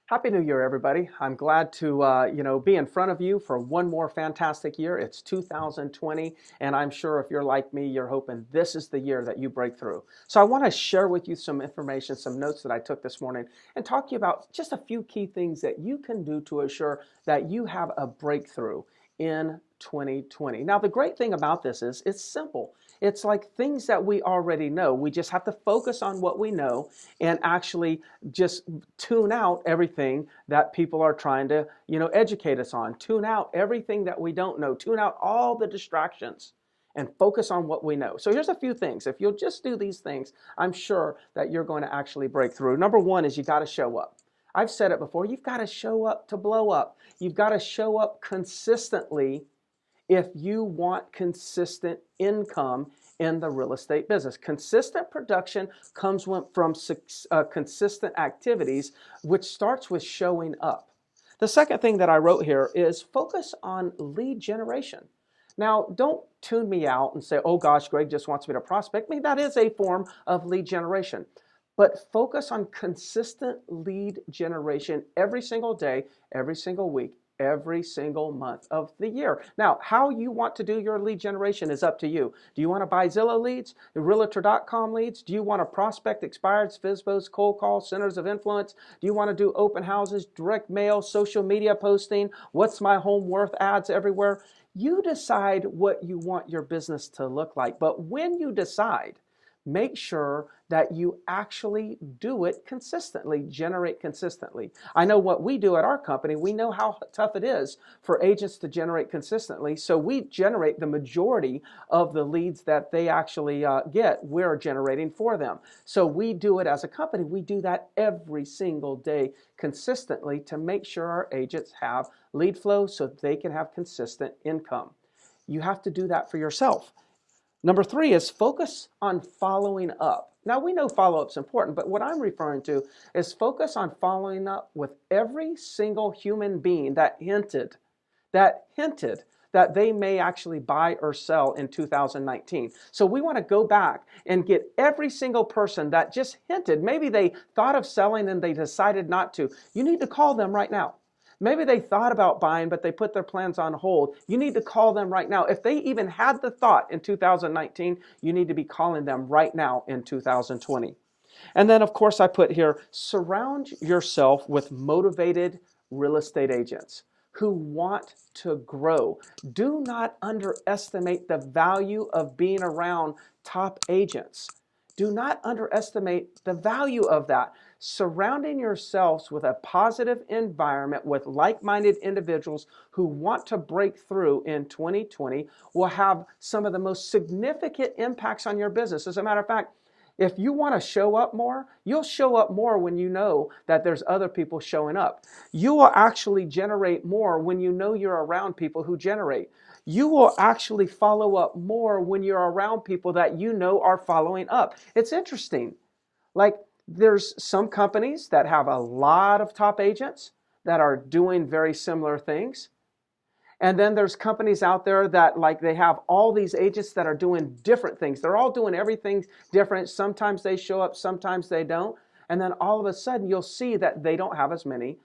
Happy New Year, everybody. I'm glad to be in front of you for one more fantastic year. It's 2020, and I'm sure if you're like me, you're hoping this is the year that you break through. So I want to share with you some information, some notes that I took this morning, and talk to you about just a few key things that you can do to assure that you have a breakthrough in 2020. Now, the great thing about this is it's simple. It's like things that we already know. We just have to focus on what we know and actually just tune out everything that people are trying to, educate us on. Tune out everything that we don't know. Tune out all the distractions and focus on what we know. So here's a few things. If you'll just do these things, I'm sure that you're going to actually break through. Number one is you got to show up. I've said it before. You've got to show up to blow up. You've got to show up consistently if you want consistent income in the real estate business. Consistent production comes from consistent activities, which starts with showing up. The second thing that I wrote here is focus on lead generation. Now, don't tune me out and say, oh gosh, Greg just wants me to prospect. I mean, that is a form of lead generation. But focus on consistent lead generation every single day, every single week, every single month of the year. Now, how you want to do your lead generation is up to you. Do you want to buy Zillow leads, Realtor.com leads? Do you want to prospect expireds, FSBOs, cold calls, centers of influence? Do you want to do open houses, direct mail, social media posting? What's my home worth ads everywhere? You decide what you want your business to look like. But when you decide, make sure that you actually do it consistently, generate consistently. I know what we do at our company. We know how tough it is for agents to generate consistently. So we generate the majority of the leads that they actually get, we're generating for them. So we do it as a company. We do that every single day consistently to make sure our agents have lead flow so they can have consistent income. You have to do that for yourself. Number three is focus on following up. Now, we know follow-up is important, but what I'm referring to is focus on following up with every single human being that hinted that they may actually buy or sell in 2019. So we want to go back and get every single person that just hinted. Maybe they thought of selling and they decided not to. You need to call them right now. Maybe they thought about buying, but they put their plans on hold. You need to call them right now. If they even had the thought in 2019, you need to be calling them right now in 2020. And then, of course, I put here, surround yourself with motivated real estate agents who want to grow. Do not underestimate the value of being around top agents. Do not underestimate the value of that. Surrounding yourselves with a positive environment with like-minded individuals who want to break through in 2020 will have some of the most significant impacts on your business. As a matter of fact, if you want to show up more, you'll show up more when you know that there's other people showing up. You will actually generate more when you know you're around people who generate. You will actually follow up more when you're around people that you know are following up. It's interesting. Like, there's some companies that have a lot of top agents that are doing very similar things. And then there's companies out there that they have all these agents that are doing different things. They're all doing everything different. Sometimes they show up, sometimes they don't. And then all of a sudden you'll see that they don't have as many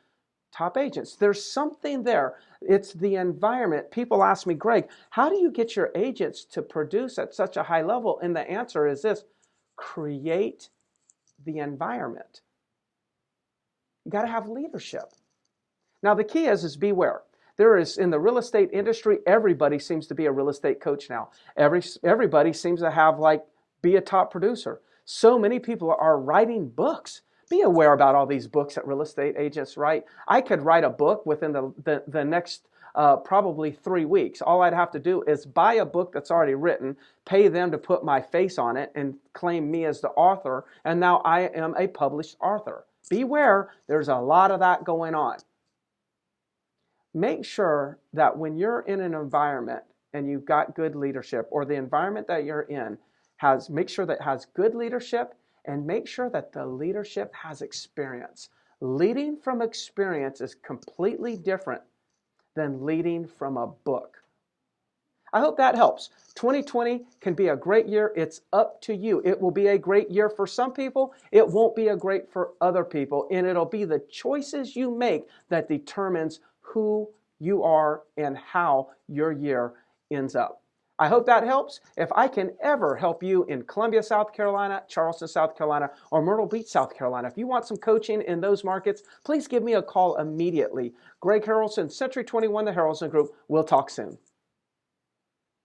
top agents. There's something there. It's the environment. People ask me, Greg, how do you get your agents to produce at such a high level? And the answer is this: create the environment. You got to have leadership. Now the key is beware. There is, in the real estate industry, everybody seems to be a real estate coach now. Everybody seems to be a top producer. So many people are writing books. Be aware about all these books that real estate agents write. I could write a book within the next probably 3 weeks. All I'd have to do is buy a book that's already written, pay them to put my face on it, and claim me as the author, and now I am a published author. Beware, there's a lot of that going on. Make sure that when you're in an environment and you've got good leadership, or the environment that you're in make sure that it has good leadership, and make sure that the leadership has experience. Leading from experience is completely different than leading from a book. I hope that helps. 2020 can be a great year. It's up to you. It will be a great year for some people. It won't be a great for other people. And it'll be the choices you make that determines who you are and how your year ends up. I hope that helps. If I can ever help you in Columbia, South Carolina, Charleston, South Carolina, or Myrtle Beach, South Carolina, if you want some coaching in those markets, please give me a call immediately. Greg Harrelson, Century 21, the Harrelson Group. We'll talk soon.